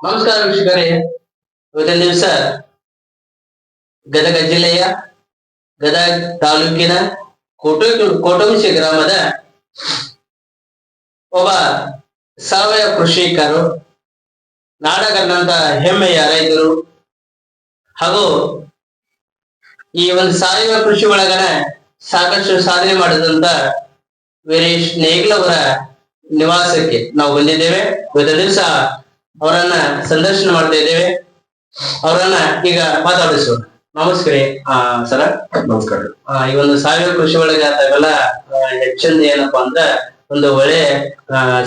ನಮಸ್ಕಾರ ವೀಕ್ಷಕರೇ. ಇವತ್ತಿನ ದಿವಸ ಗದಗ ಜಿಲ್ಲೆಯ ಗದಗ ತಾಲೂಕಿನ ಕೋಟಂಶಿ ಗ್ರಾಮದ ಒಬ್ಬ ಸಾವಯವ ಕೃಷಿಕರು, ನಾಡಗಂಡಂತ ಹೆಮ್ಮೆಯ ರೈತರು ಹಾಗೂ ಈ ಒಂದು ಸಾವಯವ ಕೃಷಿ ಒಳಗನ ಸಾಕಷ್ಟು ಸಾಧನೆ ಮಾಡಿದಂತ ವೀರೇಶ್ ನೇಗಿಲ್ ಅವರ ನಿವಾಸಕ್ಕೆ ನಾವು ಬಂದಿದ್ದೇವೆ. ಇವತ್ತಿನ ದಿವಸ ಅವರನ್ನ ಸಂದರ್ಶನ ಮಾಡ್ತಾ ಇದ್ದೇವೆ. ಅವರನ್ನ ಈಗ ಮಾತಾಡಿಸೋಣ. ನಮಸ್ಕಾರ ಸರ. ನಮಸ್ಕಾರ. ಈ ಒಂದು ಸಾವಯವ ಕೃಷಿ ಒಳಗೆ ತಾವೆಲ್ಲ ಹೆಚ್ಚಿಂದ ಏನಪ್ಪಾ ಅಂದ್ರ ಒಂದು ಒಳ್ಳೆ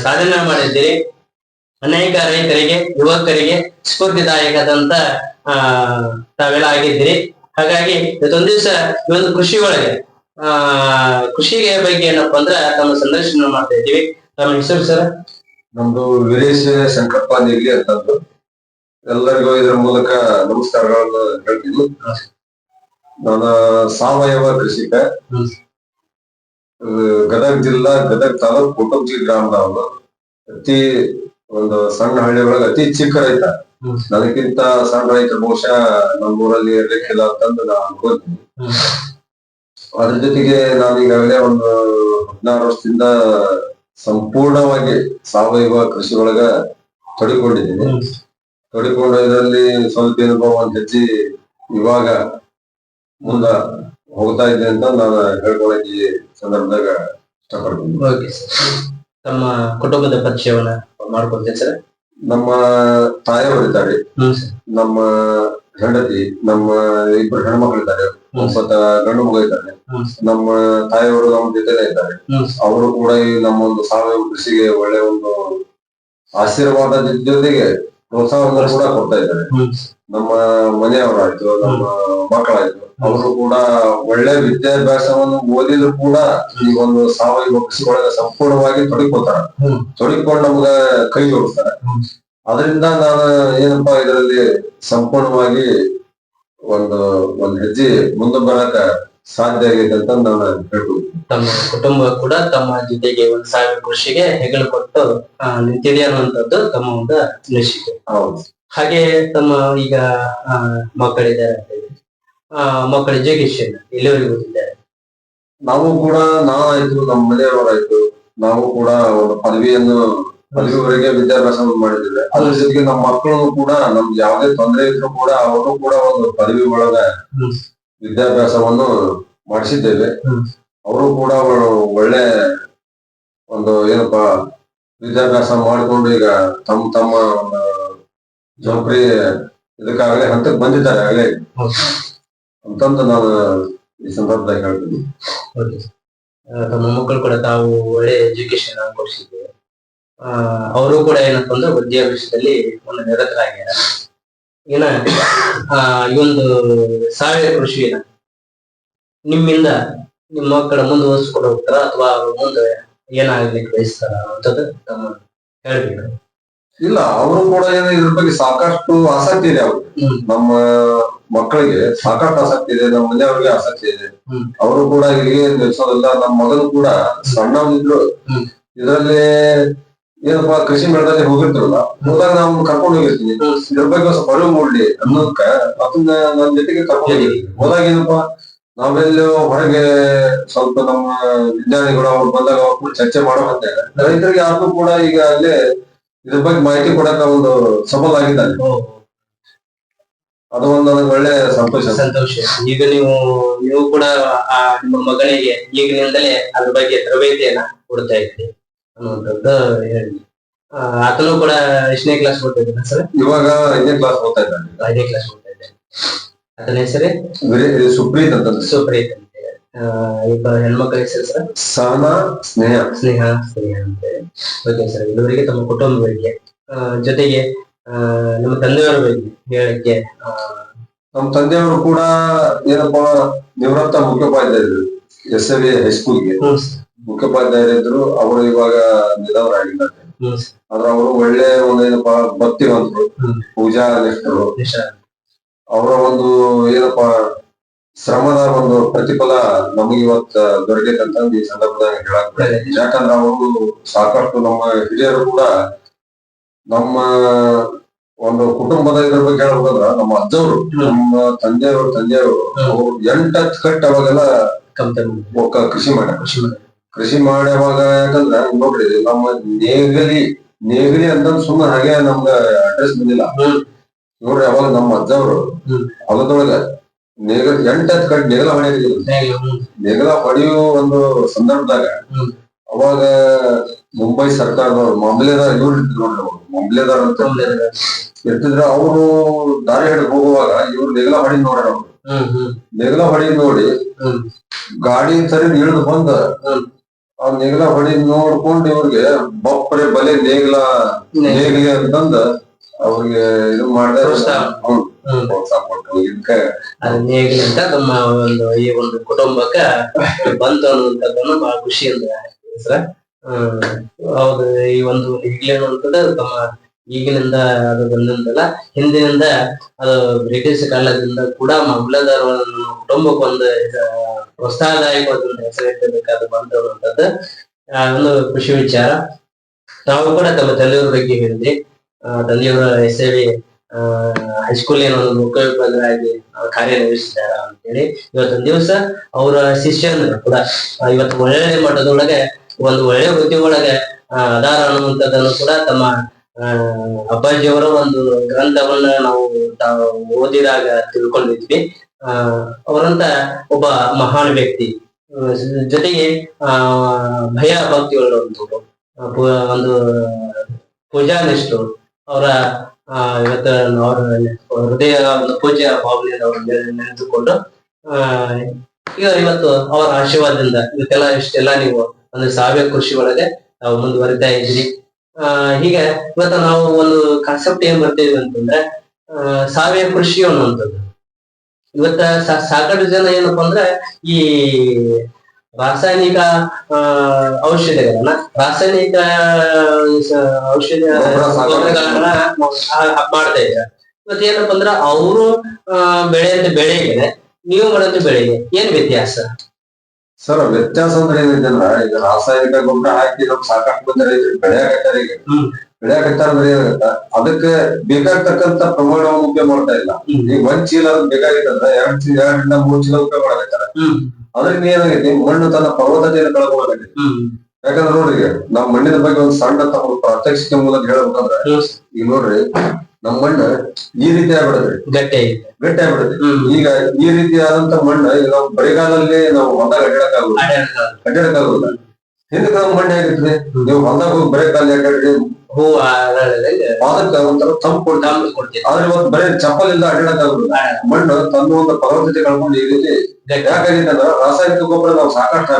ಸಾಧನೆ ಮಾಡಿದ್ದೀರಿ. ಅನೇಕ ರೈತರಿಗೆ, ಯುವಕರಿಗೆ ಸ್ಫೂರ್ತಿದಾಯಕದಂತ ತಾವೆಲ್ಲ ಆಗಿದ್ದೀರಿ. ಹಾಗಾಗಿ ಇವತ್ತೊಂದ್ ದಿವಸ ಈ ಒಂದು ಕೃಷಿ ಒಳಗೆ ಕೃಷಿಗೆ ಬಗ್ಗೆ ಏನಪ್ಪಾ ಅಂದ್ರ ತಮ್ಮ ಸಂದರ್ಶನ ಮಾಡ್ತಾ ಇದ್ದೀವಿ. ತಮ್ಮ ಹೆಸರು ಸರ್? ನಮ್ದು ವೀರೇಶ್ ಶಂಕರಪ್ಪ ನೇಗ್ಲಿ ಅಂತಂದು. ಎಲ್ಲರಿಗೂ ಇದರ ಮೂಲಕ ನಮಸ್ಕಾರಗಳನ್ನು ಹೇಳ್ತೀನಿ. ನಾನು ಸಾವಯವ ಕೃಷಿಕ, ಗದಗ ಜಿಲ್ಲಾ ಗದಗ ತಾಲೂಕ್ ಕೋಟಂಶಿ ಗ್ರಾಮದವನು. ಅತಿ ಒಂದು ಸಣ್ಣ ಹಳ್ಳಿ ಒಳಗೆ ಅತಿ ಚಿಕ್ಕ ರೈತ. ನನಗಿಂತ ಸಣ್ಣ ರೈತ ಬಹುಶಃ ನಮ್ಮೂರಲ್ಲಿ ಇರ್ಲಿಕ್ಕಿಲ್ಲ ಅಂತಂದು ನಾನು ಅನ್ಕೋತೀನಿ. ಅದ್ರ ಜೊತೆಗೆ ನಾನು ಈಗಾಗಲೇ ಒಂದು 16 ವರ್ಷದಿಂದ ಸಂಪೂರ್ಣವಾಗಿ ಸಾವಯವ ಕೃಷಿ ಒಳಗ ತೊಡಗಿಕೊಂಡಿದ್ದೀನಿ. ತೊಡಗಿಕೊಂಡು ಇದರಲ್ಲಿ ಸ್ವಲ್ಪ ಏನಪ್ಪ ಒಂದ್ ಹೆಜ್ಜೆ ಇವಾಗ ಮುಂದ ಹೋಗ್ತಾ ಇದ್ದೆ ಅಂತ ನಾನು ಹೇಳ್ಕೊಳಕ್ ಈ ಸಂದರ್ಭದಾಗ ಇಷ್ಟಪಡ್ತೀನಿ. ತಮ್ಮ ಕುಟುಂಬದ ಪರಿಚಯವನ್ನ ಮಾಡ್ಕೊಳ್ತೇನೆ ಸರ್. ನಮ್ಮ ತಾಯಿಯವರಿದ್ದಾರೆ, ನಮ್ಮ ಹೆಂಡತಿ, ನಮ್ಮ 2 ಹೆಣ್ಮಕ್ಳಿದ್ದಾರೆ, 9 ಗಂಡು ಮಗ ಇದ್ದಾರೆ. ನಮ್ಮ ತಾಯಿಯವರು ನಮ್ಮ ಜೊತೆಲೆ ಇದ್ದಾರೆ. ಅವರು ಕೂಡ ಈ ನಮ್ಮ ಒಂದು ಸಾವಯವ ಕೃಷಿಗೆ ಒಳ್ಳೆ ಒಂದು ಆಶೀರ್ವಾದದ ಜೊತೆಗೆ ಪ್ರೋತ್ಸಾಹವನ್ನು ಕೂಡ ಕೊಡ್ತಾ ಇದ್ದಾರೆ. ನಮ್ಮ ಮನೆಯವರಾಯ್ತು, ನಮ್ಮ ಮಕ್ಕಳಾಯ್ತು, ಅವರು ಕೂಡ ಒಳ್ಳೆ ವಿದ್ಯಾಭ್ಯಾಸವನ್ನು ಓದಿದ್ರು ಕೂಡ ಈ ಒಂದು ಸಾವಯವ ಕೃಷಿ ಒಳಗೆ ಸಂಪೂರ್ಣವಾಗಿ ತೊಡಗಿಕೊಳ್ತಾರ. ತೊಡಗಿಕೊಂಡು ನಮ್ಗ ಕೈ ಜೋಡಿಸ್ತಾರೆ. ಅದರಿಂದ ನಾನು ಏನಪ್ಪಾ ಇದರಲ್ಲಿ ಸಂಪೂರ್ಣವಾಗಿ ಒಂದು ಹೆಜ್ಜೆ ಮುಂದೆ ಬರಕ ಸಾಧ್ಯ ಆಗಿದೆ ಅಂತ ನಾನು ಹೇಳ್ಬೋದು. ತಮ್ಮ ಕುಟುಂಬ ಕೂಡ ತಮ್ಮ ಜೊತೆಗೆ ಒಂದು ಸಾವಯವ ಕೃಷಿಗೆ ಹೆಗಲು ಕೊಟ್ಟು ನಿಂತಿದೆ ಅನ್ನುವಂಥದ್ದು ತಮ್ಮ ಒಂದು ಅನಿಸಿಕೆ. ಹೌದು. ಹಾಗೆ ತಮ್ಮ ಈಗ ಮಕ್ಕಳಿದ್ದಾರೆ, ಮಕ್ಕಳ ಎಜುಕೇಶನ್ ಎಲ್ಲಿವರೆಗೂ ಓದಿದ್ದಾರೆ? ನಾವು ಕೂಡ, ನಾವಾಯ್ತು, ನಮ್ಮ ಮನೆಯವರಾಯ್ತು, ನಾವು ಕೂಡ ಒಂದು ಪದವಿವರೆಗೆ ವಿದ್ಯಾಭ್ಯಾಸವನ್ನು ಮಾಡಿದ್ದೇವೆ. ಅದ್ರ ಜೊತೆಗೆ ನಮ್ಮ ಮಕ್ಕಳು ಕೂಡ ನಮ್ಗೆ ಯಾವುದೇ ತೊಂದರೆ ಇದ್ರು ಕೂಡ ಅವರು ಕೂಡ ಒಂದು ಪದವಿ ಒಳಗ ವಿದ್ಯಾಭ್ಯಾಸವನ್ನು ಮಾಡಿಸಿದ್ದೇವೆ. ಅವರು ಕೂಡ ಒಳ್ಳೆ ಒಂದು ಏನಪ್ಪಾ ವಿದ್ಯಾಭ್ಯಾಸ ಮಾಡಿಕೊಂಡು ಈಗ ತಮ್ಮ ಒಂದು ಜವಾಬ್ದಾರಿ ಇದಕ್ಕಾಗಲೇ ಹಂತಕ್ಕೆ ಬಂದಿದ್ದಾರೆ ಆಗಲೇ ಅಂತಂದು ನಾನು ಈ ಸಂದರ್ಭದಾಗ ಹೇಳ್ತೀನಿ. ತಮ್ಮ ಮಕ್ಕಳು ಕೂಡ ತಾವು ಒಳ್ಳೆ ಎಜುಕೇಶನ್ ಕೊಡಿಸಿದ್ದೇವೆ. ಅವರು ಕೂಡ ಏನಪ್ಪ ಅಂದ್ರೆ ವಿದ್ಯಾಭ್ಯಾಸದಲ್ಲಿ ಒಂದು ನಿರತರಾಗ್ಯಾರ. ಈ ಒಂದು ಸಾವಯವ ಕೃಷಿನ ನಿಮ್ಮಿಂದ ನಿಮ್ಮ ಮಕ್ಕಳ ಮುಂದುವರಿಸ್ಕೊಂಡು ಹೋಗ್ತಾರ ಅಥವಾ ಮುಂದೆ ಏನಾಗ್ಲಿಕ್ಕೆ ಬಯಸ್ತಾರ ಅಂತದ್ದು ತಮ್ಮ ಹೇಳ್ಬೇಕು. ಇಲ್ಲ, ಅವರು ಕೂಡ ಏನೋ ಇದ್ರ ಬಗ್ಗೆ ಸಾಕಷ್ಟು ಆಸಕ್ತಿ ಇದೆ. ಅವ್ರಿಗೆ, ನಮ್ಮ ಮಕ್ಕಳಿಗೆ ಸಾಕಷ್ಟು ಆಸಕ್ತಿ ಇದೆ, ನಮ್ಮ ಮನೆಯವ್ರಿಗೆ ಆಸಕ್ತಿ ಇದೆ. ಅವರು ಕೂಡ ಇಲ್ಲಿಗೆ ನಿಲ್ಸೋದಿಲ್ಲ. ನಮ್ಮ ಮಗನು ಕೂಡ ಸಣ್ಣವಿದ್ರು ಇದರಲ್ಲಿ ಏನಪ್ಪಾ ಕೃಷಿ ಮೇಳದಲ್ಲಿ ಹೋಗಿರ್ತಾರಲ್ಲ, ಹೋದಾಗ ನಾವು ಕರ್ಕೊಂಡು ಹೋಗಿರ್ತೀನಿ. ಇದ್ರ ಬಗ್ಗೆ ಸ್ವಲ್ಪ ಅರಿವು ಮೂಡ್ಲಿ ಅನ್ನೋದಕ್ಕ ಅದನ್ನ ನನ್ನ ಜೊತೆಗೆ ಕರ್ಕೊಂಡು ಹೋಗಿರ್ತೀನಿ. ಹೋದಾಗ ಏನಪ್ಪಾ ನಾವೆಲ್ಲೋ ಹೊರಗೆ ಸ್ವಲ್ಪ ನಮ್ಮ ವಿಜ್ಞಾನಿಗಳು ಅವ್ರು ಬಂದಾಗ ಅವ್ರು ಕೂಡ ಚರ್ಚೆ ಮಾಡೋ ಹೊತ್ತಾಗ ರೈತರಿಗೆ ಯಾರಿಗೂ ಕೂಡ ಈಗ ಅಲ್ಲೇ ಇದ್ರ ಬಗ್ಗೆ ಮಾಹಿತಿ ಕೊಡಕ ಒಂದು ಸಫಲ ಆಗಿದ್ದಾರೆ. ಅದು ಒಂದು ನನಗೆ ಒಳ್ಳೆ ಸಂತೋಷ. ಈಗ ನೀವು ಕೂಡ ನಿಮ್ಮ ಮಗನಿಗೆ ಈಗಿನಿಂದಲೇ ಅದ್ರ ಬಗ್ಗೆ ತರಬೇತಿಯನ್ನ ಕೊಡ್ತಾ ಇದ್ದೀರಿ ಅನ್ನುವಂಥದ್ದು ಹೇಳಿ. ಆತನು ಕೂಡ ಎಷ್ಟನೇ ಕ್ಲಾಸ್ ಓದ್ತಾ ಇದ್ದಾನೆ ಸರ್? ಇವಾಗ 5ನೇ ಕ್ಲಾಸ್ ಓದ್ತಾ ಇದ್ದಾನೆ. 5ನೇ ಕ್ಲಾಸ್ ಓದ್ತಾ ಇದ್ದಾನೆ. ಅದನ್ನ ಹೆಸರೇ ಸುಪ್ರೀತ್ ಅಂತ. ಸುಪ್ರೀತ್ ಅಂತ. ಈಗ ಹೆಣ್ಮಕ್ಳ ಹೆಸರು ಸರ್? ಸಹನಾ, ಸ್ನೇಹ ಅಂತ. Okay sir. ಇದುವರೆಗೆ ತಮ್ಮ ಕುಟುಂಬ ಬಗ್ಗೆ ಜೊತೆಗೆ ನಮ್ಮ ತಂದೆಯವರ ಬಗ್ಗೆ ಹೇಳಕ್ಕೆ. ನಮ್ಮ ತಂದೆಯವರು ಕೂಡ ಏನಪ್ಪಾ ನಿವೃತ್ತ ಮುಖ್ಯೋಪಾಧ್ಯಾಯರು, SAV ಹೈಸ್ಕೂಲ್ಗೆ ಮುಖ್ಯೋಪಾಧ್ಯಾಯರಿದ್ರು. ಅವರು ಇವಾಗ ನಿಧನರಾಗಿದ್ದಾರೆ. ಆದ್ರೆ ಅವರು ಒಳ್ಳೆ ಒಂದು ಏನಪ್ಪಾ ಭಕ್ತಿವಂತರು, ಪೂಜಾ ನಿಷ್ಠರು. ಅವರ ಒಂದು ಏನಪ್ಪಾ ಶ್ರಮದ ಒಂದು ಪ್ರತಿಫಲ ನಮಗೆ ಇವತ್ತ ದೊರಕೈತಂತ ಈ ಸಂದರ್ಭದಾಗ ಹೇಳಕ್. ಯಾಕಂದ್ರೆ ಅವರು ಸಾಕಷ್ಟು ನಮ್ಮ ಹಿರಿಯರು ಕೂಡ ನಮ್ಮ ಒಂದು ಕುಟುಂಬದ ಇದ್ರ ಬಗ್ಗೆ ಹೇಳ್ಬೇಕಂದ್ರ ನಮ್ಮ ಅಜ್ಜವ್ರು ನಮ್ಮ ತಂದೆಯವರು ಅವ್ರು 8-10 ಕಟ್ ಅವಾಗೆಲ್ಲ ಕೃಷಿ ಮಾಡ್ಯಾವಾಗ ಯಾಕಂದ್ರ ನೋಡ್ರಿ ನಮ್ಮ ನೇಗಿಲಿ ಅಂತ ಸುಮ್ಮನೆ ಹಾಗೆ ನಮ್ಗ ಅಡ್ರೆಸ್ ಬಂದಿಲ್ಲ ನೋಡ್ರಿ. ಅವಾಗ ನಮ್ಮ ಅಜ್ಜವ್ರು ಹೊಲದೊಳಗ 8-10 ಕಟ್ ನೇಗಲ ಹೊಡೆಯೋದಿಲ್ಲ. ನೇಗಲ ಹೊಡೆಯುವ ಒಂದು ಸಂದರ್ಭದಾಗ ಅವಾಗ ಮುಂಬೈ ಸರ್ಕಾರದವ್ರು ಮಾಮಲೆದಾರ್ ಇವ್ರು ಇರ್ತಿದ್ರು ನೋಡ್ರಿ. ಮಾಮಲೆದಾರ್ ಅಂತ ಇರ್ತಿದ್ರ ಅವರು ದಾರಿ ಹಿಡಿದು ಹೋಗುವಾಗ ಇವ್ರು ನೇಗಲ ಹೊಡಿ ನೋಡ್ರ. ಅವ್ರು ನೇಗಲ ಹೊಡಿ ನೋಡಿ ಗಾಡಿ ಸರಿ ಇಳಿದು ಬಂದ ಆ ನೇಗಲ ಹೊಡಿ ನೋಡ್ಕೊಂಡು ಇವ್ರಿಗೆ ಬಪ್ಪರೆ ಬಲೆ ನೇಗಿಲಿ ಅಂತಂದ ಅವ್ರಿಗೆ ಇದು ಮಾಡಿದ ಪ್ರೋತ್ಸಾಹ ಕೊಟ್ಟರು. ಇದಕ್ಕೆ ನೇಗಿಲಿ ಅಂತ ನಮ್ಮ ಒಂದು ಈ ಒಂದು ಕುಟುಂಬಕ್ಕ ಬಂತು ಅನ್ನುವಂಥದ್ದನ್ನು ಬಹಳ ಖುಷಿಯಿಂದ ಸರ್. ಹೌದು, ಈ ಒಂದು ನೇಗಿಲಿ ಅನ್ನುವಂಥದ್ದು ತಮ್ಮ ಈಗಿನಿಂದ ಅದು ಬಂದಂತಲ್ಲ, ಹಿಂದಿನಿಂದ ಅದು ಬ್ರಿಟಿಷ್ ಕಾಲದಿಂದ ಕೂಡ ಮಾಮಲೆದಾರ್ ಕುಟುಂಬಕ್ಕೆ ಒಂದು ಪ್ರೋತ್ಸಾಹದಾಯಕವಾದ ಹೆಸರಿಟ್ಟಬೇಕಾದ ಬಂತು ಅನ್ನುವಂಥದ್ದು ಒಂದು ಖುಷಿ ವಿಚಾರ. ತಾವು ಕೂಡ ತಮ್ಮ ತಂದೆಯವ್ರ ಬಗ್ಗೆ ಹೇಳಿದ್ರಿ. ತಂದೆಯವರ SIV ಹೈಸ್ಕೂಲ್ ಏನೋ ಮುಖ್ಯೋಪಾಧ್ಯಾಯರಾಗಿ ಕಾರ್ಯನಿರ್ವಹಿಸಿದಾರ ಅಂತೇಳಿ ಇವತ್ತೊಂದ್ ದಿವಸ ಅವರ ಶಿಷ್ಯಂದ್ರು ಕೂಡ ಇವತ್ತು ಒಳ್ಳೆ ಮಟ್ಟದೊಳಗೆ ಒಂದು ಒಳ್ಳೆ ವೃತ್ತಿ ಒಳಗೆ ಅದಾರ ಅನ್ನುವಂಥದ್ದನ್ನು ಕೂಡ ತಮ್ಮ ಅಪ್ಪಾಜಿಯವರ ಒಂದು ಗ್ರಂಥವನ್ನ ನಾವು ಓದಿದಾಗ ತಿಳ್ಕೊಂಡಿದ್ವಿ. ಅವರಂತ ಒಬ್ಬ ಮಹಾನ್ ವ್ಯಕ್ತಿ, ಜೊತೆಗೆ ಭಯ ಭಕ್ತಿ ಉಳ್ಳವರು, ಒಂದು ಪೂಜಾ ನಿಷ್ಠರು. ಅವರ ಇವತ್ತು ಅವರ ಹೃದಯ ಒಂದು ಪೂಜಾ ಭಾವನೆಯಿಂದ ಅವರು ನೆನೆದುಕೊಂಡು ಈಗ ಇವತ್ತು ಅವರ ಆಶೀರ್ವಾದದಿಂದ ಇಷ್ಟೆಲ್ಲ ನೀವು ಒಂದು ಸಾವಯವ ಕೃಷಿ ಒಳಗೆ ನಾವು ಮುಂದುವರಿತಾ ಇದ್ರಿ. ಹೀಗೆ ಇವತ್ತು ನಾವು ಒಂದು ಕಾನ್ಸೆಪ್ಟ್ ಏನ್ ಬರ್ತೀವಿ ಅಂತಂದ್ರೆ ಸಾವಯವ ಕೃಷಿ ಅನ್ನುವಂಥದ್ದು. ಇವತ್ತ ಸಾಕಷ್ಟು ಜನ ಏನಪ್ಪಾ ಅಂದ್ರೆ ಈ ರಾಸಾಯನಿಕ ಔಷಧಿಗಳನ್ನ ಮಾಡ್ತಾ ಇದ್ದಾರೆ. ಇವತ್ತು ಏನಪ್ಪಾ ಅಂದ್ರ ಅವರು ಬೆಳೆಯಂತ ಬೆಳೆಗೆ ನೀವು ಮಾಡೋಂತ ಬೆಳೆಗೆ ಏನ್ ವ್ಯತ್ಯಾಸ ಸರ್? ವ್ಯತ್ಯಾಸ ಅಂದ್ರೆ ಏನಿದೆ ಅಂದ್ರ, ಈಗ ರಾಸಾಯನಿಕ ಗೊಬ್ಬರ ಹಾಕಿ ನಮ್ ಸಾಕಷ್ಟು ಮಂದಿ ರೈತರು ಬೆಳೆಯಾಕತ್ತಾರ. ಈಗ ಬೆಳೆಯಾಕತ್ತಾರ ಅಂದ್ರೆ ಏನಾಗತ್ತ, ಅದಕ್ಕೆ ಬೇಕಾಗ್ತಕ್ಕಂತ ಪ್ರಮಾಣವನ್ನು ಉಪಯೋಗ ಮಾಡ್ತಾ ಇಲ್ಲ. ಈಗ 1 ಚೀಲ ಬೇಕಾಗಿತ್ತಂದ್ರ 2-3 ಚೀಲ ಉಪಯೋಗ ಮಾಡಕತ್ತಾರ. ಅದರಿಂದ ಏನಾಗೈತಿ, ಮಣ್ಣು ತನ್ನ ಫಲವತ್ತತೆಯನ್ನು ಕಳ್ಕೊಳ್ಳಾಗೈತಿ. ಯಾಕಂದ್ರೆ ನೋಡ್ರಿ, ನಾವ್ ಮಣ್ಣಿನ ಬಗ್ಗೆ ಒಂದು ಸಣ್ಣ ತಮ್ಮ ಪ್ರಾತ್ಯಕ್ಷಿಕೆ ಮೂಲಕ ಹೇಳ್ಬೇಕಂದ್ರ, ಈಗ ನೋಡ್ರಿ ನಮ್ ಮಣ್ಣು ಈ ರೀತಿ ಆಗ್ಬಿಡದ್ರಿ, ಗಟ್ಟಿ ಆಗ್ಬಿಡದ್ರಿ. ಈಗ ಈ ರೀತಿ ಆದಂತ ಮಣ್ಣು ಈಗ ನಾವು ಬರಿಗಾಲಲ್ಲಿ ನಾವು ಹೊಲದಾಗ ಅಡ್ಡಾಡಕ್ಕಾಗುದಿಲ್ಲ. ಹಿಂದಕ್ಕೆ ನಮ್ ಮಣ್ಣು ಹೇಗಿರ್ತದೆ, ನೀವು ಹೊಲದಾಗ ಹೋಗಿ ಬರೀ ಕಾಲ ಅಡ್ಡಾಡಿ ಅದಕ್ಕೆ ಒಂಥರ ತಂಪು ಕೊಡ್ತೀವಿ. ಆದ್ರೆ ಇವತ್ತು ಬರೀ ಚಪ್ಪಲ್ ಇಲ್ಲ ಅಡ್ಡಾಡಕ್ಕಾಗುದಿಲ್ಲ. ಮಣ್ಣು ತನ್ನ ಒಂದು ಫಲವತ್ತತೆ ಕಳ್ಕೊಂಡು ಈ ರೀತಿ ಯಾಕಾಗಿದೆ ಅಂದ್ರೆ ರಾಸಾಯನಿಕ ಗೊಬ್ಬರ ನಾವು ಸಾಕಷ್ಟು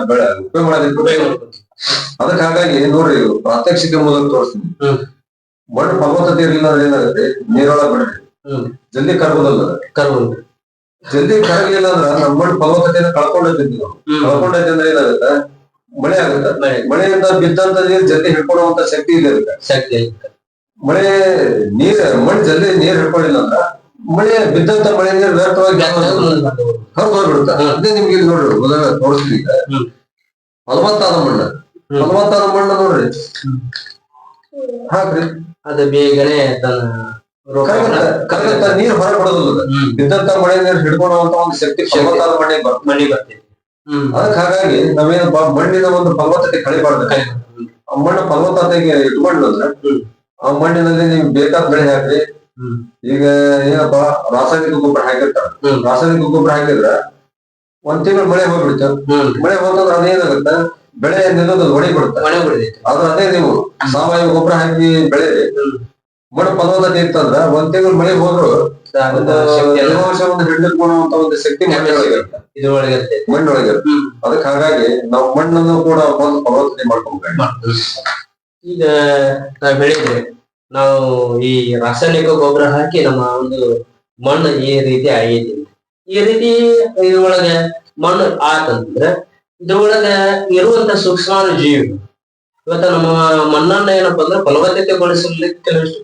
ಉಪಯೋಗ ಮಾಡೋದಕ್ಕೆ. ಅದಕ್ಕೆ ಹಾಗಾಗಿ ನೋಡ್ರಿ, ಪ್ರಾತ್ಯಕ್ಷಿಕೆ ಮೂಲಕ ತೋರಿಸ್ತೀನಿ. ಮಣ್ಣು ಫಲವತ್ತತೆ ಇರಲಿಲ್ಲ ಅಂದ್ರೆ ಏನಾಗುತ್ತೆ, ನೀರೊಳಗೆ ಬಿಡ್ರಿ ಜಲ್ದಿ ಕರಗೋದಲ್ಲ. ಜಲ್ದಿ ಕರಗಲಿಲ್ಲ ಅಂದ್ರ ನಮ್ಮ ಮಣ್ಣು ಫಲವತ್ತತೆಯನ್ನು ಕಳ್ಕೊಂಡೈತಿ ಅಂದ್ರೆ ಏನಾಗುತ್ತೆ, ಮಳೆ ಆಗುತ್ತೆ. ಮಳೆಯಿಂದ ಬಿದ್ದಂತ ನೀರು ಜಲ್ದಿ ಹಿಡ್ಕೊಳ್ಳುವಂತ ಶಕ್ತಿ ಇಲ್ಲ ಅದಕ್ಕೆ. ಮಣ್ಣು ಜಲ್ದಿ ನೀರ್ ಹಿಡ್ಕೊಳ್ಳಿಲ್ಲ ಅಂದ್ರ ಮಳೆ ಬಿದ್ದಂತ ಮಳೆ ನೀರು ವ್ಯರ್ಥವಾಗಿ ಹೊರಗೆ ಹೋಗ್ಬಿಡುತ್ತೆ. ಅದೇ ನಿಮ್ಗೆ ಇಲ್ಲಿ ನೋಡ್ರಿ ತೋರಿಸ್ತೀವಿ. ಫಲವತ್ತಾದ ಮಣ್ಣು ನೋಡ್ರಿ ಹಾಕ್ರಿ, ಅದು ಬೇಗನೆ ನೀರ್ ಹೊರಗೆ ಬಿಡೋದಿಲ್ಲ. ಬಿದ್ದಂತ ಮಳೆ ನೀರು ಹಿಡ್ಕೊಳ್ಳುವಂತ ಒಂದು ಶಕ್ತಿ ಫಲವತ್ತಾದ ಮಣ್ಣಿಗೆ ಬರ್ತೈತಿ. ಅದಕ್ಕೆ ಹಾಗಾಗಿ ನಾವೇನಪ್ಪ, ಮಣ್ಣಿನ ಒಂದು ಫಲವತ್ತತೆ ಕಳಿಬಾರ್ದು. ಆ ಮಣ್ಣು ಫಲವತ್ತತೆಗೆ ಇಟ್ಕೊಂಡು ಅಂದ್ರೆ ಆ ಮಣ್ಣಿನಲ್ಲಿ ನೀವು ಬೇಕಾದ ಬೆಳೆ ಹಾಕ್ರಿ. ಈಗ ಏನಪ್ಪಾ, ರಾಸಾಯನಿಕ ಗೊಬ್ಬರ ಹಾಕಿರ್ತಾರ. ರಾಸಾಯನಿಕ ಗೊಬ್ಬರ ಹಾಕಿದ್ರ 1 ತಿಂಗಳು ಮಳೆ ಹೋಗ್ಬಿಡ್ತು. ಮಳೆ ಹೋಗಂದ್ರೆ ಅದೇನಾಗುತ್ತೆ, ಬೆಳೆ ನಿಲ್ಲೋದು ಒಣಗಿ ಬಿಡುತ್ತೆ. ಆದ್ರೆ ಅದೇ ನೀವು ಸಾವಯವ ಗೊಬ್ಬರ ಹಾಕಿ ಬೆಳೆ ಮಣ್ಣು ಫಲವತ್ತತೆ ಇರ್ತಂದ್ರ 1 ತಿಂಗಳು ಮಳೆ ಹೋದ್ರು ಒಂದು ಹಿಡಿದುಕೊಳ್ಳುವಂತ ಒಂದು ಶಕ್ತಿ ಮಣ್ಣೊಳಗೆ. ಅದಕ್ಕೆ ಹಾಗಾಗಿ ನಾವು ಮಣ್ಣನ್ನು ಕೂಡ ಒಂದು ಫಲವತ್ತತೆ ಮಾಡ್ಕೊಬೇಕು. ಈಗ ನಾವ್ ಬೆಳೆದ್ರೆ ನಾವು ಈ ರಾಸಾಯನಿಕ ಗೊಬ್ಬರ ಹಾಕಿ ನಮ್ಮ ಒಂದು ಮಣ್ಣು ಈ ರೀತಿ ಆಗೈತಿ. ಈ ರೀತಿ ಇದ್ರೊಳಗೆ ಮಣ್ಣು ಆತಂದ್ರೆ ಇದ್ರೊಳಗೆ ಇರುವಂತ ಸೂಕ್ಷ್ಮಾಣು ಜೀವಿಗಳು ಇವತ್ತ ನಮ್ಮ ಮಣ್ಣನ್ನ ಏನಪ್ಪಾ ಅಂದ್ರೆ ಫಲವತ್ತತೆಗೊಳಿಸಲಿಕ್ಕೆ ಕೆಲವಷ್ಟು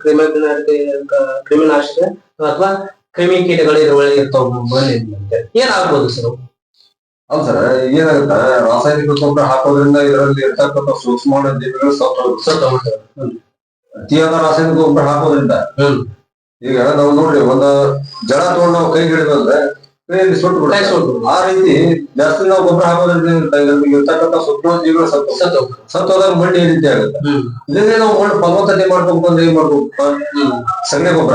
ಕ್ರಿಮಿನಾಶಕ ಅಥವಾ ಕ್ರಿಮಿ ಕೀಟಗಳು ಇದ್ರೊಳಗೆ ಇರ್ತಾವ. ಮಣ್ಣಿನ ಏನಾಗ್ಬೋದು ಸರ್? ಹೌದು ಸರ್, ಏನಾಗುತ್ತ, ರಾಸಾಯನಿಕ ಗೊಬ್ಬರ ಹಾಕೋದ್ರಿಂದ ಇದರಲ್ಲಿ ಇರ್ತಕ್ಕಂಥ ಸೂಕ್ಷ್ಮಾಣು ಜೀವಿಗಳು ಸತ್ತೋಗ್ತವೆ. ಅತಿಯಾದ ರಾಸಾಯನಿಕ ಗೊಬ್ಬರ ಹಾಕೋದ್ರಿಂದ ಈಗ ನಾವು ನೋಡ್ರಿ ಒಂದ ಜಳ ತಗೊಂಡ್ ನಾವು ಕೈ ಹಿಡಿದಂದ್ರೆ ಕೈಯಲ್ಲಿ ಸುಟ್ಟು ಬಿಡ್ತಾರೆ. ಆ ರೀತಿ ಜಾಸ್ತಿ ನಾವು ಗೊಬ್ಬರ ಹಾಕೋದ್ರಿಂದ ಇರ್ತಕ್ಕಂಥ ಸೂಕ್ಷ್ಮ ಜೀವಿಗಳು ಸತ್ತೋದಾಗ ಮಣ್ಣು ಈ ರೀತಿ ಆಗುತ್ತೆ. ಇದನ್ನೇ ನಾವು ಮಣ್ಣು ಫಲವತ್ತತೆ ಮಾಡ್ಬೇಕು ಅಂದ್ರೆ ಏನ್ ಮಾಡ್ಬೇಕು? ಸಗಣಿ ಗೊಬ್ಬರ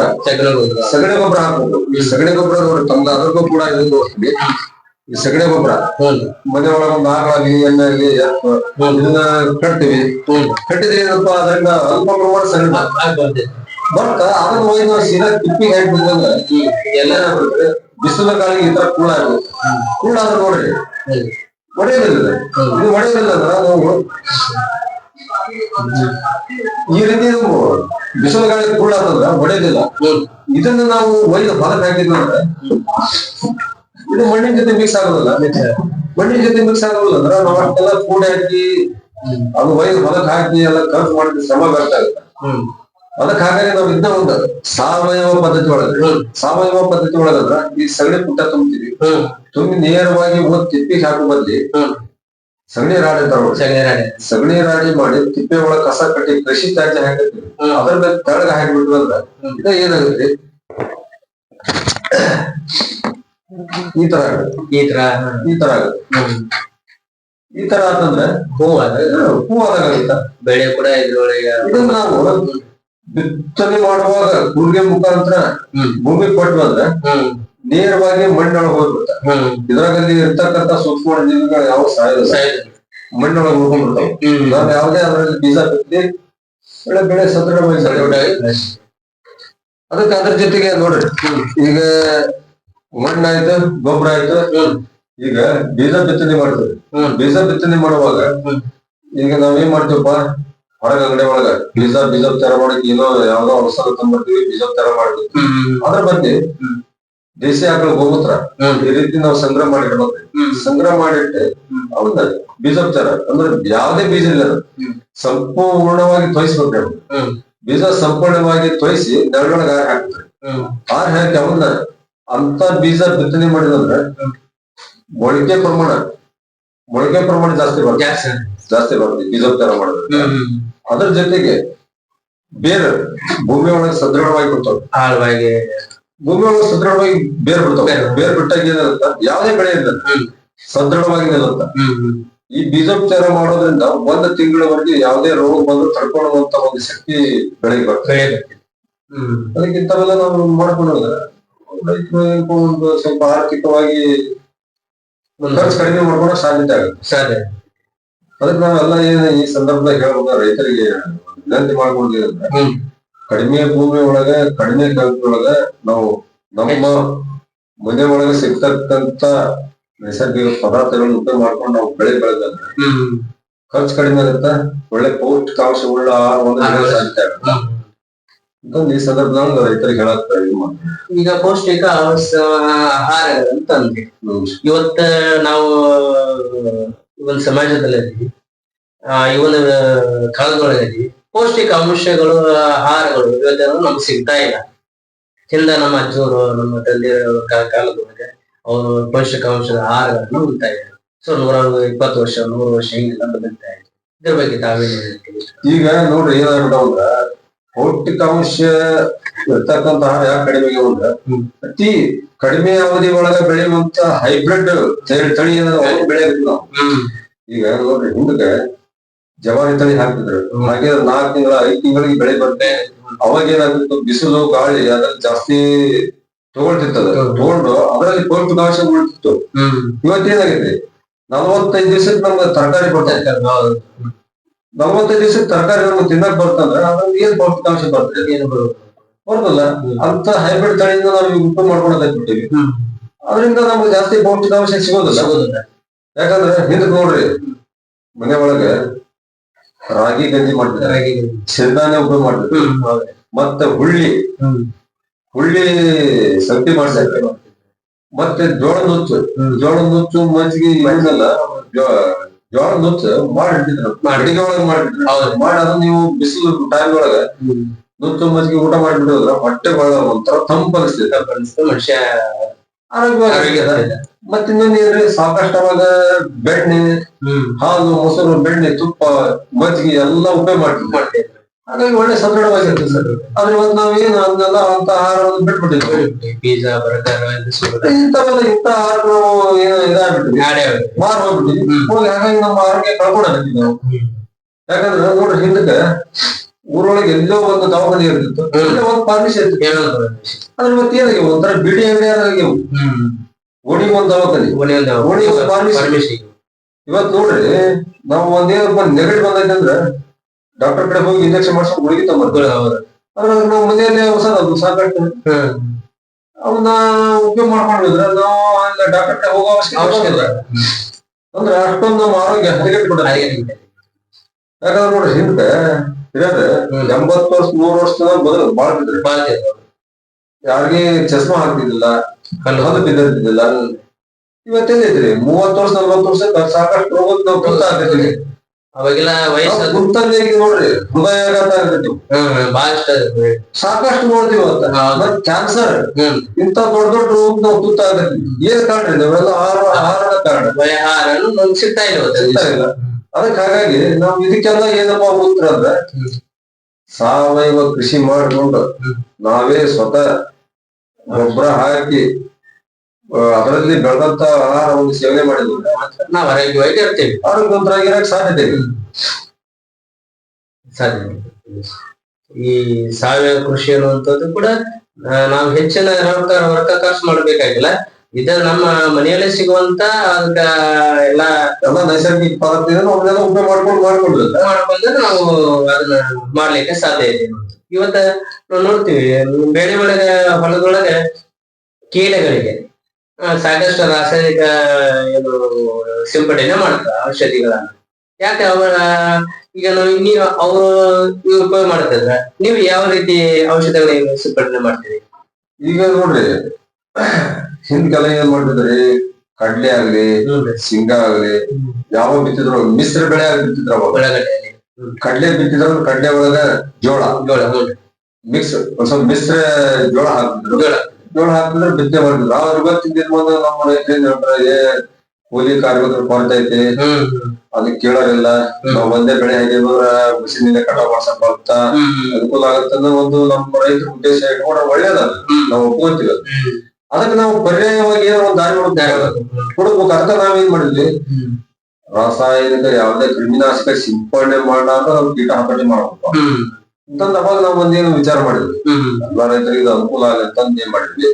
ಹಾಕ್ಬೇಕು. ಈ ಸಗಣಿ ಗೊಬ್ಬರ ನೋಡಿ ತಮ್ಮ ಅದಕ್ಕೂ ಕೂಡ ಇದು ಈ ಸಗಣಿ ಗೊಬ್ಬರ ಮನೆ ಒಳಗ ಒಂದು ಆಕಳಾಗ್ಲಿ ಎಣ್ಣೆ ಆಗ್ಲಿ ಇದನ್ನ ಕಟ್ತೀವಿ. ಕಟ್ಟಿದ್ರೆ ಏನಪ್ಪಾ ಅದರಿಂದ ಅಲ್ಪ ಪ್ರಮಾಣ ಸಗಣಿ ಬಟ್ ಅದನ್ನ ಒಯ್ದು ಸೀದಾ ತಿಪ್ಪಿಗೆ ಹಾಕ್ಬಿಟ್ರೆ ಎಲ್ಲ ಬರುತ್ತೆ. ಬಿಸಿಲ ಗಾಳಿಗೆ ಈ ತರ ಕೂಳಾದ್ರೆ ನೋಡ್ರಿ ಒಡೆಯೋದಿಲ್ಲ. ಇದು ಒಡೆಯೋದಿಲ್ಲ ಅಂದ್ರ ನಾವು ಈ ರೀತಿ ಬಿಸಿಲ ಗಾಳಿ ಕೂಳಾತಂದ್ರ ಒಡೆಯೋದಿಲ್ಲ. ಇದನ್ನ ನಾವು ಒಯ್ದು ಹೊಲಕ್ಕೆ ಹಾಕಿದ್ನಂದ್ರೆ ಇದು ಮಣ್ಣಿನ ಜೊತೆ ಮಿಕ್ಸ್ ಆಗೋದಿಲ್ಲ. ಮಣ್ಣಿನ ಜೊತೆ ಮಿಕ್ಸ್ ಆಗೋದಿಲ್ಲ ಅಂದ್ರ ನಾವ್ ಅಷ್ಟೆಲ್ಲ ಕೂಡೆ ಹಾಕಿ ಅದು ಒಯ್ದು ಹೊಲಕ್ಕೆ ಹಾಕಿ ಎಲ್ಲ ಖರ್ಚು ಮಾಡಿದ ಶ್ರಮ ವ್ಯರ್ಥ ಆಗುತ್ತೆ. ಅದಕ್ಕೆ ಹಾಗಾಗಿ ನಾವು ಇದನ್ನ ಒಂದು ಸಾವಯವ ಪದ್ಧತಿ ಒಳಗಂದ್ರ ಈ ಸಗಣಿ ಪುಟ್ಟ ತುಂಬ್ತೀವಿ. ತುಂಬಿ ನೇರವಾಗಿ ತಿಪ್ಪಿಗೆ ಹಾಕೋ ಬದ್ಲಿ ಸಗಣಿ ರಾಡಿ ಸಗಣಿ ರಾಡಿ ಮಾಡಿ ತಿಪ್ಪೆ ಒಳಗ ಕಸ ಕಟ್ಟಿ ಕೃಷಿ ತ್ಯಾಜ್ಯ ಹಾಕಿರ್ತೀವಿ. ಅದ್ರ ಮೇಲೆ ತೆಳಗ ಹಾಕಿಬಿಟ್ವಿ ಅಂದ್ರ ಇದ ಏನಾಗುತ್ತೆ? ಈ ತರ ಆತಂದ್ರೆ ಹೂವಾದಾಗ ಬೆಳೆ ಕೂಡ ಇದ್ರೊಳಗೆ ಇದನ್ನ ನಾವು ಬಿತ್ತನೆ ಮಾಡುವಾಗ ಕೂರ್ಗೆ ಮುಖಾಂತರ ಭೂಮಿ ಕೊಟ್ಟು ಅಂದ್ರೆ ನೇರವಾಗಿ ಮಣ್ಣೊಳಗೆ ಹೋಗ್ಬಿಡ್ತಾರೆ. ಇದ್ರಾಗಲ್ಲಿ ಇರ್ತಕ್ಕಂಥ ಸೂಕ್ಷ್ಮ ಜೀವಿಗಳು ಯಾವ ಸಾಯೋದಿಲ್ಲ, ಮಣ್ಣೊಳಗೆ ಹೋಗ್ಬಿಡ್ತಾವೆ. ನಾವು ಯಾವುದೇ ಅದರಲ್ಲಿ ಬೀಜ ಬಿತ್ತಿ ಒಳ್ಳೆ ಬೆಳೆ ಸದೃಢವಾಗಿ ಅದಕ್ಕೆ ಅದ್ರ ಜೊತೆಗೆ ನೋಡ್ರಿ ಈಗ ಮಣ್ಣಾಯ್ತು ಗೊಬ್ಬರ ಆಯ್ತು. ಈಗ ಬೀಜ ಬಿತ್ತನೆ ಮಾಡ್ತೀವಿ. ಬೀಜ ಬಿತ್ತನೆ ಮಾಡುವಾಗ ಈಗ ನಾವೇನ್ ಮಾಡ್ತೀವಪ್ಪ ಹೊರಗ ಅಂಗಡಿ ಒಳಗ ಬೀಜೋಪಚಾರ ಮಾಡಕ್ ಏನೋ ಯಾವ್ದೋ ಔಷಧ ತಂದ್ಬಿಡ್ತೀವಿ, ಬೀಜೋಪಚಾರ ಮಾಡ್ತೀವಿ. ಅದ್ರ ಬಗ್ಗೆ ದೇಸಿ ಆಕಳ ಗೋಮೂತ್ರ ಈ ರೀತಿ ನಾವು ಸಂಗ್ರಹ ಮಾಡಿಡ್ಬೇಕು. ಸಂಗ್ರಹ ಮಾಡಿಟ್ಟು ಅವನ್ನ ಬೀಜೋಪಚಾರ ಅಂದ್ರೆ ಯಾವ್ದೇ ಬೀಜ ಇಲ್ಲ ಸಂಪೂರ್ಣವಾಗಿ ತೊಯಿಸ್ಬೇಕು. ಬೀಜ ಸಂಪೂರ್ಣವಾಗಿ ತೊಯಿಸಿ ನೆರಳೊಳಗ ಹಾಕ್ತಾರೆ. ಹಾಕಿ ಅವನ್ನ ಅಂತ ಬೀಜ ಬಿತ್ತನೆ ಮಾಡಿದಂದ್ರೆ ಮೊಳಕೆ ಪ್ರಮಾಣ ಜಾಸ್ತಿ ಬರ್ತದೆ ಬೀಜೋಪಚಾರ ಮಾಡಿದ್ರೆ. ಅದ್ರ ಜೊತೆಗೆ ಬೇರೆ ಭೂಮಿ ಒಳಗೆ ಸದೃಢವಾಗಿ ಬಿಡ್ತಾವೆ. ಭೂಮಿ ಒಳಗೆ ಸದೃಢವಾಗಿ ಬೇರ್ ಬಿಡ್ತಾವೆ. ಬೇರ್ ಬಿಟ್ಟಾಗ ಏನಾಗುತ್ತ ಯಾವ್ದೇ ಬೆಳೆ ಇಲ್ಲ ಸದೃಢವಾಗಿ ನಿಲ್ಲುತ್ತ. ಈ ಬೀಜೋಪಚಾರ ಮಾಡೋದ್ರಿಂದ 1 ತಿಂಗಳವರೆಗೆ ಯಾವ್ದೇ ರೋಗ ಬಂದು ತಡ್ಕೊಳ್ಳುವಂತ ಒಂದು ಶಕ್ತಿ ಬೆಳೆಗೆ ಬರ್ತದೆ. ಅದಕ್ಕಿಂತವೆಲ್ಲ ನಾವು ಮಾಡ್ಕೊಂಡೋದ್ರೆ ರೈತರು ಒಂದು ಸ್ವಲ್ಪ ಆರ್ಥಿಕವಾಗಿ ಖರ್ಚು ಕಡಿಮೆ ಮಾಡ್ಕೊಳ್ಳೋ ಸಾಧ್ಯತೆ ಆಗುತ್ತೆ. ಅದಕ್ಕೆ ನಾವೆಲ್ಲ ಈ ಸಂದರ್ಭದಾಗ ಹೇಳ್ಬೇಕು, ರೈತರಿಗೆ ವಿನಂತಿ ಮಾಡ್ಕೊಂಡಿದ್ರೆ ಕಡಿಮೆ ಭೂಮಿ ಒಳಗ ಕಡಿಮೆ ಖರ್ಚೊಳಗ ನಾವು ನಮ್ಮ ಮನೆ ಒಳಗೆ ಸಿಗ್ತಕ್ಕಂತ ನೈಸರ್ಗಿಕ ಪದಾರ್ಥಗಳನ್ನ ಉಪಯೋಗ ಮಾಡ್ಕೊಂಡು ನಾವು ಬೆಳೆ ಬೆಳೆದಂದ್ರೆ ಖರ್ಚು ಕಡಿಮೆ ಆಗುತ್ತ. ಒಳ್ಳೆ ಪೌಷ್ಟಿಕಾಂಶವುಳ್ಳ ಸಾಧ್ಯತೆ ಆಗುತ್ತೆ. ಈ ಸಂದರ್ಭದಾಗ ರೈತರಿಗೆ ಹೇಳಕ್ ಈಗ ಪೌಷ್ಟಿಕ ಆಹಾರಗಳಂತಂದ್ರೆ ಇವತ್ತ ನಾವು ಇವನ್ ಸಮಾಜದಲ್ಲಿ ಈ ಒಂದು ಕಾಲದೊಳಗಲ್ಲಿ ಪೌಷ್ಟಿಕ ಅಂಶಗಳು ಆಹಾರಗಳು ಇವತ್ತೆಲ್ಲ ನಮ್ಗೆ ಸಿಗ್ತಾ ಇಲ್ಲ. ಹಿಂದ ನಮ್ಮ ಅಜ್ಜೋರು ನಮ್ಮ ತಂದೆಯವರು ಕಾಲದೊಳಗೆ ಅವರು ಪೌಷ್ಟಿಕಾಂಶದ ಆಹಾರಗಳನ್ನು ಉಣ್ತಾ ಇದ್ದಾರೆ. ಸೊ 120 ವರ್ಷ 100 ವರ್ಷ ಹಿಂಗೆಲ್ಲ ಬದುಕ್ತಾ ಇದ್ರು. ಇದ್ರ ಬಗ್ಗೆ ತಾವೇನು ಹೇಳ್ತೀವಿ? ಈಗ ನೋಡ್ರಿ ಏನಾಗ್ಬಿಟ್ಟವಂದ್ರ ಪೌಷ್ಟಿಕಾಂಶ ಇರ್ತಕ್ಕಂತ ಆಹಾರ ಯಾಕೆ ಕಡಿಮೆ ಅಂದ್ರೆ ಅತಿ ಕಡಿಮೆ ಅವಧಿ ಒಳಗ ಬೆಳೆಯುವಂತ ಹೈಬ್ರಿಡ್ ತಳಿ ಬೆಳೆಯಬೇಕು ನಾವು. ಈಗ ನೋಡ್ರಿ ಹಿಂದಕ್ಕೆ ಜವಾರಿ ತಳಿ ಹಾಕ್ತಿದ್ರು. ಹಾಗೆ 4 ತಿಂಗಳ 5 ತಿಂಗಳಿಗೆ ಬೆಳೆ ಬರುತ್ತೆ. ಅವಾಗ ಏನಾಗ್ತಿತ್ತು, ಬಿಸಿಲು ಗಾಳಿ ಅದ್ರಲ್ಲಿ ಜಾಸ್ತಿ ತಗೊಳ್ತಿರ್ತದ. ತಗೊಂಡು ಅದರಲ್ಲಿ ಪೌಷ್ಟಿಕಾಂಶ ಉಳಿತಿತ್ತು. ಇವತ್ತೇನಾಗೈತಿ 45 ದಿವಸಕ್ಕೆ ನಮ್ಗೆ ತರಕಾರಿ ಕೊಡ್ತಾರೆ. 45 ದಿವಸಕ್ಕೆ ತರಕಾರಿ ನಮ್ಗೆ ತಿನ್ನಕ್ ಬರ್ತಂದ್ರೆ ಅದ್ರಲ್ಲಿ ಏನ್ ಪೌಷ್ಟಿಕಾಂಶ ಬರ್ತದೆ? ಏನು ಬರ್ತಲ್ಲ. ಅಂತ ಹೈಬ್ರಿಡ್ ತಳಿಯಿಂದ ನಾವು ಉಪಯೋಗ ಮಾಡ್ಕೊಂಡೋಗ್ಬಿಟ್ಟಿವಿ. ಅದರಿಂದ ನಮ್ಗೆ ಜಾಸ್ತಿ ಪೌಷ್ಟಿಕಾಂಶ ಸಿಗೋದಿಲ್ಲ. ಯಾಕಂದ್ರೆ ಹಿಂದಕ್ ನೋಡ್ರಿ ಮನೆ ಒಳಗೆ ರಾಗಿ ಗಂಜಿ ಮಾಡ್ತಿದ್ದಾರೆ, ಸಿರಿಧಾನ್ಯ ಉಪಯೋಗ ಮಾಡ್ತಿದ್ರು. ಮತ್ತೆ ಹುಳ್ಳಿ ಸಂತಿ ಮಾಡ್ತಾರೆ. ಮತ್ತೆ ಜೋಳದ ನುಚ್ಚು ಮಜ್ಜಿಗೆ ಇವನ್ನೆಲ್ಲ ಜೋಳದ ನುಚ್ಚು ಮಾಡಿಟ್ಟಿದ್ರು. ಅಡಿಗೆ ಒಳಗೆ ಮಾಡಿಟ್ಟಿದ್ರು. ಮಾಡಿ ಅದನ್ನ ನೀವು ಬಿಸಿಲು ಟೈಮ್ ಒಳಗ ನುಚ್ಚು ಮಜ್ಜಿಗೆ ಊಟ ಮಾಡಿಬಿಡೋದ್ರ ಹೊಟ್ಟೆ ಒಳಗ ಒಂಥರ ತಂಪನಿಸ್ತೈತೆ. ಮನುಷ್ಯ ಆರೋಗ್ಯವಾಗಿ. ಮತ್ತೆ ಇನ್ನೊಂದು ಏನ್ರಿ, ಸಾಕಷ್ಟವಾಗ ಬೆಣ್ಣೆ, ಹಾಲು, ಮೊಸರು, ಬೆಣ್ಣೆ, ತುಪ್ಪ, ಮಜ್ಜಿಗೆ ಎಲ್ಲ ಉಪಯೋಗ ಮಾಡ್ತಿದ್ರು. ಹಾಗಾಗಿ ಒಳ್ಳೆ ಸದೃಢವಾಗಿರ್ತದೆ ಸರ್. ಆದ್ರೆ ಇವತ್ತು ನಾವೇನು ಅದನ್ನೆಲ್ಲ ಅಂತ ಆಹಾರವನ್ನು ಬಿಟ್ಬಿಟ್ಟಿದ್ವಿ. ಪಿಜ್ಜಾ ಬರ್ಗರ್ ಇಂಥವೆಲ್ಲ ಇಂಥ ಆಹಾರ ನಾವು ಏನು ಇದಾಗ್ಬಿಟ್ಟಿದ್ವಿ, ಮಾರ್ ಹೋಗ್ಬಿಟ್ಟಿದ್ವಿ. ಹೋಗಿ ಹಾಗಾಗಿ ನಮ್ಮ ಆರೋಗ್ಯ ಕಳ್ಕೊಂಡಾಗ್ತೀವಿ ನಾವು. ಯಾಕಂದ್ರೆ ನೋಡ್ರಿ, ಹಿಂದಕ್ಕೆ ಊರೊಳಗೆ ಎಲ್ಲೋ ಒಂದು ದವಾಖಾನೆ ಇರ್ತಿತ್ತು, ಒಂದು ಫಾರ್ಮಸಿ ಇರ್ತಿತ್ತು. ಅದ್ರ ಮತ್ತೆ ಏನಾಗ್ಯವು, ಒಂಥರ ಬಿಡಿ ಅಂಗಡಿ ಆಗ್ಯಾವು. ಓಣಿಗೆ ಒಂದ್ ದವಾಖಾನೆ, ಓಣಿಗೆ ಒಂದು ಫಾರ್ಮಸಿ. ಇವತ್ ನೋಡ್ರಿ, ನಾವು ಒಂದೇನಪ್ಪ ನೆಗಡಿ ಬಂದೈತೆ ಅಂದ್ರೆ ಡಾಕ್ಟರ್ ಕಡೆ ಹೋಗಿ ಇಂಜೆಕ್ಷನ್ ಮಾಡ್ಸ್ಕೊಂಡು ಗುಳಿಗೆ ತಗೊಂಡ್ಬರ್ತೀವಿ. ಅದ್ರ ನಾವು ಮನೆಯಲ್ಲೇ ಹೊಸದು ಸಾಕಷ್ಟು ಅವನ್ನ ಉಪಯೋಗ ಮಾಡ್ಕೊಂಡಿದ್ರೆ ನಾವು ಡಾಕ್ಟರ್ ಕಡೆ ಹೋಗೋ ಅವಶ್ಯಕತೆ ಇಲ್ಲ. ಅಂದ್ರೆ ಅಷ್ಟೊಂದು ನಮ್ಮ ಆರೋಗ್ಯ ಹದಗೆಟ್ಬಿಡ. ಯಾಕಂದ್ರೆ ನೋಡ್ರಿ, ಹಿಂದೆ ಹಿರಿಯರು 80 ವರ್ಷ 100 ವರ್ಷದ ಬದುಕು ಬಾಳ್ತಿದ್ರು. ಯಾರಿಗೆ ಚಸ್ಮಾ ಹಾಕ್ತಿದ್ದಿಲ್ಲ, ಹಲ್ಲು ಬಿದ್ದಿದ್ದಿಲ್ಲ. ಇವತ್ತೇನೈತ್ರಿ, 30 ವರ್ಷ 40 ವರ್ಷ ಸಾಕಷ್ಟು ರೋಗಕ್ಕೆ ನಾವು ಗೊತ್ತಾಗ್ತೈತಿ. ಅವಾಗೆಲ್ಲ ವಯಸ್ಸು ಗುರ್ತಂದ್ರೆ ಈಗ ನೋಡ್ರಿ, ಹೃದಯಾಘಾತ ಆಗ್ತೈತಿ, ಸಾಕಷ್ಟು ನೋಡ್ತೀವಿ. ಮತ್ತ ಕ್ಯಾನ್ಸರ್, ಇಂತ ದೊಡ್ಡ ದೊಡ್ಡ ರೋಗ ನಾವು ತುತ್ತಾಗತ್ತೀವಿ. ಏನ್ ಕಾರಣ? ನಾವೆಲ್ಲ ಆಹಾರದ ಕಾರಣ ಸಿಗ್ತಾ ಇಲ್ಲ. ಅದಕ್ಕೆ ಹಾಗಾಗಿ ನಾವ್ ಇದಕ್ಕೆಲ್ಲ ಏನಪ್ಪಾ ಉತ್ತರ ಅಂದ್ರೆ, ಸಾವಯವ ಕೃಷಿ ಮಾಡ್ಕೊಂಡು ನಾವೇ ಸ್ವತಃ ಗೊಬ್ಬರ ಹಾಕಿ ಅದರಲ್ಲಿ ಬೆಳೆದಂತ ಆಹಾರವನ್ನು ಸೇವನೆ ಮಾಡಿದ್ರೆ ನಾವು ಆರೋಗ್ಯವಾಗಿ ಇರ್ತೇವೆ, ಆರೋಗ್ಯವಂತರಾಗಿರಕ್ ಸಾಧ್ಯತೆ ಇದೆ. ಈ ಸಾವಯವ ಕೃಷಿ ಅನ್ನುವಂಥದ್ದು ಕೂಡ ನಾವು ಹೆಚ್ಚಿನ ರೊಕ್ಕ ಖರ್ಚು ಮಾಡ್ಬೇಕಾಗಿಲ್ಲ. ಇದ ನಮ್ಮ ಮನೆಯಲ್ಲೇ ಸಿಗುವಂತ ಅದಕ್ಕ ಎಲ್ಲ ನೈಸರ್ಗಿಕ ಪದಾರ್ಥ ಅವನ್ನೆಲ್ಲ ಉಪಯೋಗ ಮಾಡ್ಕೊಂಡ್ರೆ ನಾವು ಅದನ್ನ ಮಾಡ್ಲಿಕ್ಕೆ ಸಾಧ್ಯ ಇದೆ. ಇವತ್ತ ನಾವು ನೋಡ್ತೀವಿ, ಬೇರೆ ಒಳಗೆ ಹೊಲದೊಳಗೆ ಕೀಟಗಳಿಗೆ ಸಾಕಷ್ಟು ರಾಸಾಯನಿಕ ಏನು ಸಿಂಪಡಣೆ ಮಾಡ್ತಾರೆ, ಔಷಧಿಗಳನ್ನ. ಯಾಕೆ ಈಗ ನೀವು ಅವರು ಉಪಯೋಗ ಮಾಡ್ತಿದ್ರ, ನೀವು ಯಾವ ರೀತಿ ಔಷಧಿಗಳನ್ನ ಸಿಂಪಡಣೆ ಮಾಡ್ತೀರಿ? ಈಗ ನೋಡ್ರಿ, ಹಿಂದ್ಕೆಲ್ಲ ಏನ್ ಮಾಡ್ತಿದ್ರಿ, ಕಡ್ಲೆ ಆಗ್ಲಿ ಶೇಂಗಾ ಆಗ್ಲಿ ಯಾವ ಬಿತ್ತಿದ್ರು ಮಿಶ್ರ ಬೆಳೆ ಆಗಿ ಬಿತ್ತಿದ್ರ. ಕಡ್ಲೆ ಬಿತ್ತಿದ್ರ ಕಡ್ಲೆ ಒಳಗ ಜೋಳ ಮಿಕ್ಸ್ ಒಂದ್ ಸ್ವಲ್ಪ ಮಿಶ್ರ ಜೋಳ ಹಾಕ್ತಿದ್ರು. ಜೋಳ ಹಾಕಿದ್ರೆ ಬಿತ್ತನೆ ಮಾಡ್ತಿದ್ರು. ಅವ್ರ ಗೊತ್ತಿದ್ದ ನಮ್ಮ ರೈತರಿಂದ ಕೂಲಿ ಕಾರ್ಮಿಕರ ಕೊರತೆ ಐತಿ, ಅದಕ್ಕೆ ಕೇಳೋರಿಲ್ಲ. ನಾವ್ ಒಂದೇ ಬೆಳೆ ಹಾಕಿದ್ರ ಮಷೀನಿಂದ ಕಟಾವ್ ಮಾಡ್ಸಕ್ ಬರ್ತ ಅನುಕೂಲ ಆಗತ್ತ ಅನ್ನೋ ಒಂದು ನಮ್ಮ ರೈತರ ಉದ್ದೇಶ ಇಟ್ಕೊಂಡ್ರೆ ಒಳ್ಳೇದಲ್ಲ, ನಾವು ಒಪ್ಕೊಂತೀವಿ. ಅದಕ್ಕೆ ನಾವು ಪರ್ಯಾಯವಾಗಿ ಏನೋ ಒಂದು ದಾರಿ ಕೊಡ್ಬೇಕು. ಅದಕ್ಕೆ ನಾವೇನ್ ಮಾಡಿದ್ವಿ, ರಾಸಾಯನಿಕ ಯಾವುದೇ ಕ್ರಿಮಿನಾಶಕ ಸಿಂಪಡಣೆ ಮಾಡಲಾರ್ದ ನಾವು ಕೀಟ ಹತೋಟಿ ಮಾಡ್ಬೇಕು ಅಂತಂದ ಅವಾಗ ನಾವ್ ಒಂದೇನು ವಿಚಾರ ಮಾಡಿದ್ವಿ. ಎಲ್ಲಾ ರೈತರಿಗೆ ಇದು ಅನುಕೂಲ ಆಗತ್ತಂತ ಏನ್ ಮಾಡಿದ್ವಿ,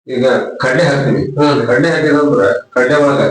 ಈಗ ಕಡ್ಲೆ ಹಾಕ್ತೀವಿ. ಕಡ್ಲೆ ಹಾಕಿದಂದ್ರೆ ಕಡ್ಲೆ ಒಳಗ